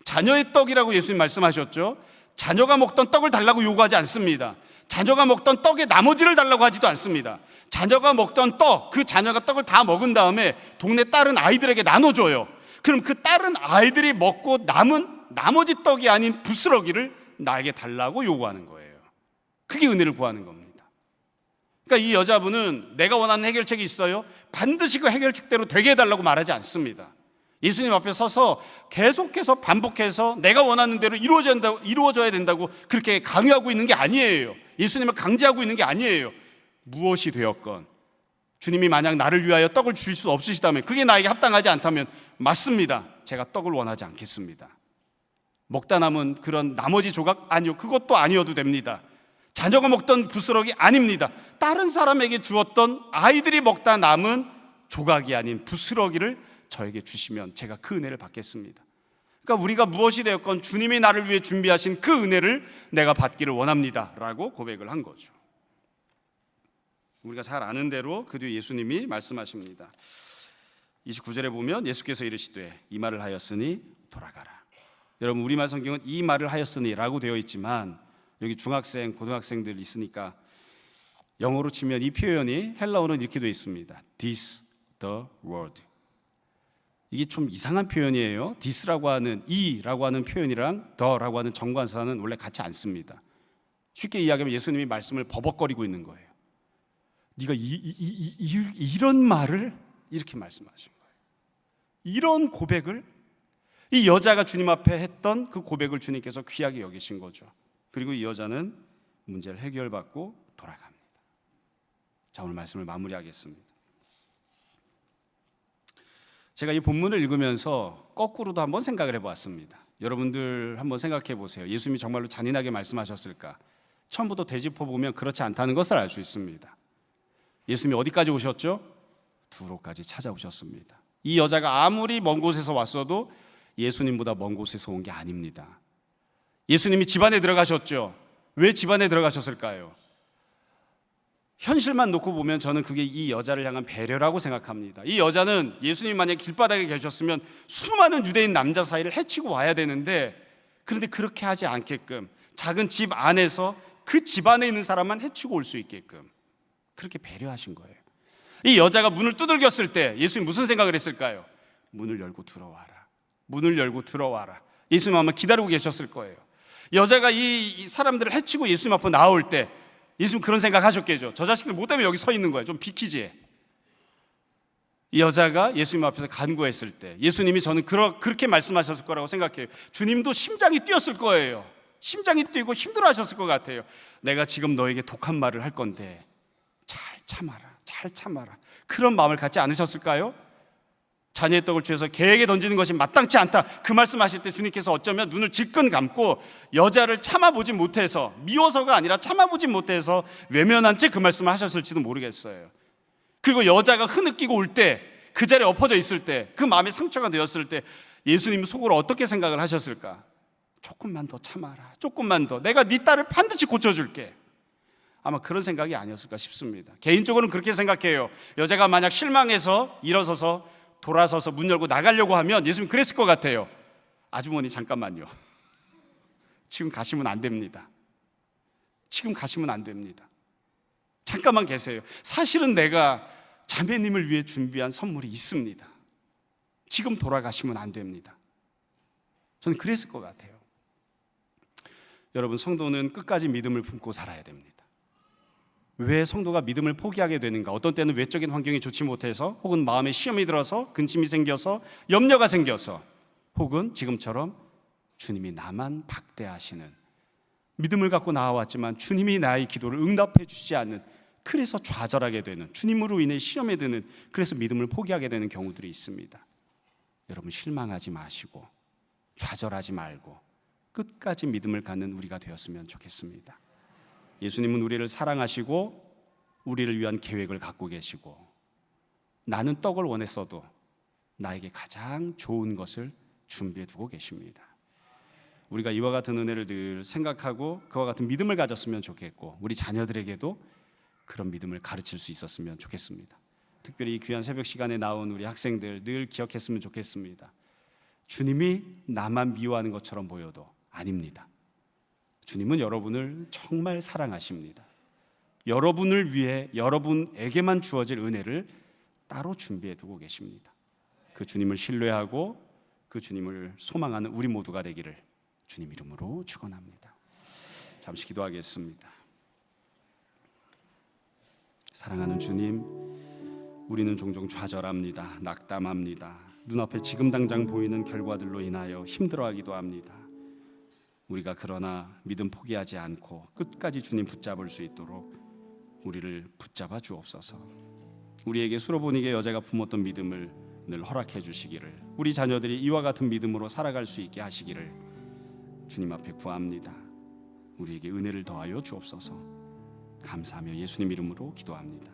자녀의 떡이라고 예수님 말씀하셨죠. 자녀가 먹던 떡을 달라고 요구하지 않습니다. 자녀가 먹던 떡의 나머지를 달라고 하지도 않습니다. 자녀가 먹던 떡, 그 자녀가 떡을 다 먹은 다음에 동네 다른 아이들에게 나눠줘요. 그럼 그 다른 아이들이 먹고 남은 나머지 떡이 아닌 부스러기를 나에게 달라고 요구하는 거예요. 그게 은혜를 구하는 겁니다. 그러니까 이 여자분은 내가 원하는 해결책이 있어요. 반드시 그 해결책대로 되게 해달라고 말하지 않습니다. 예수님 앞에 서서 계속해서 반복해서 내가 원하는 대로 이루어져야 된다고 그렇게 강요하고 있는 게 아니에요. 예수님을 강제하고 있는 게 아니에요. 무엇이 되었건 주님이 만약 나를 위하여 떡을 주실 수 없으시다면, 그게 나에게 합당하지 않다면 맞습니다. 제가 떡을 원하지 않겠습니다. 먹다 남은 그런 나머지 조각 아니요, 그것도 아니어도 됩니다. 자녀가 먹던 부스러기 아닙니다. 다른 사람에게 주었던 아이들이 먹다 남은 조각이 아닌 부스러기를 저에게 주시면 제가 그 은혜를 받겠습니다. 그러니까 우리가 무엇이 되었건 주님이 나를 위해 준비하신 그 은혜를 내가 받기를 원합니다 라고 고백을 한 거죠. 우리가 잘 아는 대로 그 뒤에 예수님이 말씀하십니다. 29절에 보면 예수께서 이르시되 이 말을 하였으니 돌아가라. 여러분 우리말 성경은 이 말을 하였으니 라고 되어 있지만 여기 중학생, 고등학생들 있으니까 영어로 치면 이 표현이 헬라어는 이렇게 되어 있습니다. This the word. 이게 좀 이상한 표현이에요. this라고 하는 이라고 하는 표현이랑 the라고 하는 정관사는 원래 같이 안 씁니다. 쉽게 이야기하면 예수님이 말씀을 버벅거리고 있는 거예요. 네가 이런 말을 이렇게 말씀하신 거예요. 이런 고백을 이 여자가 주님 앞에 했던 그 고백을 주님께서 귀하게 여기신 거죠. 그리고 이 여자는 문제를 해결받고 돌아갑니다. 자, 오늘 말씀을 마무리하겠습니다. 제가 이 본문을 읽으면서 거꾸로도 한번 생각을 해보았습니다. 여러분들 한번 생각해 보세요. 예수님이 정말로 잔인하게 말씀하셨을까? 처음부터 되짚어보면 그렇지 않다는 것을 알 수 있습니다. 예수님이 어디까지 오셨죠? 두로까지 찾아오셨습니다. 이 여자가 아무리 먼 곳에서 왔어도 예수님보다 먼 곳에서 온 게 아닙니다. 예수님이 집안에 들어가셨죠. 왜 집안에 들어가셨을까요? 현실만 놓고 보면 저는 그게 이 여자를 향한 배려라고 생각합니다. 이 여자는 예수님이 만약에 길바닥에 계셨으면 수많은 유대인 남자 사이를 해치고 와야 되는데, 그런데 그렇게 하지 않게끔 작은 집 안에서 그 집 안에 있는 사람만 해치고 올 수 있게끔 그렇게 배려하신 거예요. 이 여자가 문을 두들겼을 때 예수님 무슨 생각을 했을까요? 문을 열고 들어와라. 문을 열고 들어와라. 예수님 아마 기다리고 계셨을 거예요. 여자가 이 사람들을 해치고 예수님 앞으로 나올 때 예수님 그런 생각 하셨겠죠. 저 자식들 뭐 때문에 여기 서 있는 거야. 좀 비키지. 이 여자가 예수님 앞에서 간구했을 때 예수님이 저는 그렇게 말씀하셨을 거라고 생각해요. 주님도 심장이 뛰었을 거예요. 심장이 뛰고 힘들어하셨을 것 같아요. 내가 지금 너에게 독한 말을 할 건데 잘 참아라. 잘 참아라. 그런 마음을 갖지 않으셨을까요? 자녀의 떡을 주에서 개에게 던지는 것이 마땅치 않다. 그 말씀하실 때 주님께서 어쩌면 눈을 질끈 감고 여자를 참아보지 못해서, 미워서가 아니라 참아보지 못해서 외면한 채 그 말씀을 하셨을지도 모르겠어요. 그리고 여자가 흐느끼고 울 때, 그 자리에 엎어져 있을 때, 그 마음에 상처가 되었을 때 예수님 속으로 어떻게 생각을 하셨을까? 조금만 더 참아라. 조금만 더. 내가 네 딸을 반드시 고쳐줄게. 아마 그런 생각이 아니었을까 싶습니다. 개인적으로는 그렇게 생각해요. 여자가 만약 실망해서 일어서서 돌아서서 문 열고 나가려고 하면 예수님 그랬을 것 같아요. 아주머니 잠깐만요. 지금 가시면 안 됩니다. 지금 가시면 안 됩니다. 잠깐만 계세요. 사실은 내가 자매님을 위해 준비한 선물이 있습니다. 지금 돌아가시면 안 됩니다. 저는 그랬을 것 같아요. 여러분, 성도는 끝까지 믿음을 품고 살아야 됩니다. 왜 성도가 믿음을 포기하게 되는가? 어떤 때는 외적인 환경이 좋지 못해서, 혹은 마음에 시험이 들어서, 근심이 생겨서, 염려가 생겨서, 혹은 지금처럼 주님이 나만 박대하시는, 믿음을 갖고 나와왔지만 주님이 나의 기도를 응답해 주지 않는, 그래서 좌절하게 되는, 주님으로 인해 시험에 드는, 그래서 믿음을 포기하게 되는 경우들이 있습니다. 여러분, 실망하지 마시고 좌절하지 말고 끝까지 믿음을 갖는 우리가 되었으면 좋겠습니다. 예수님은 우리를 사랑하시고 우리를 위한 계획을 갖고 계시고, 나는 떡을 원했어도 나에게 가장 좋은 것을 준비해 두고 계십니다. 우리가 이와 같은 은혜를 늘 생각하고 그와 같은 믿음을 가졌으면 좋겠고, 우리 자녀들에게도 그런 믿음을 가르칠 수 있었으면 좋겠습니다. 특별히 이 귀한 새벽 시간에 나온 우리 학생들 늘 기억했으면 좋겠습니다. 주님이 나만 미워하는 것처럼 보여도 아닙니다. 주님은 여러분을 정말 사랑하십니다. 여러분을 위해 여러분에게만 주어질 은혜를 따로 준비해 두고 계십니다. 그 주님을 신뢰하고 그 주님을 소망하는 우리 모두가 되기를 주님 이름으로 축원합니다. 잠시 기도하겠습니다. 사랑하는 주님, 우리는 종종 좌절합니다. 낙담합니다. 눈앞에 지금 당장 보이는 결과들로 인하여 힘들어하기도 합니다. 우리가 그러나 믿음 포기하지 않고 끝까지 주님 붙잡을 수 있도록 우리를 붙잡아 주옵소서. 우리에게 수로보니게 여자가 품었던 믿음을 늘 허락해 주시기를, 우리 자녀들이 이와 같은 믿음으로 살아갈 수 있게 하시기를 주님 앞에 구합니다. 우리에게 은혜를 더하여 주옵소서. 감사하며 예수님 이름으로 기도합니다.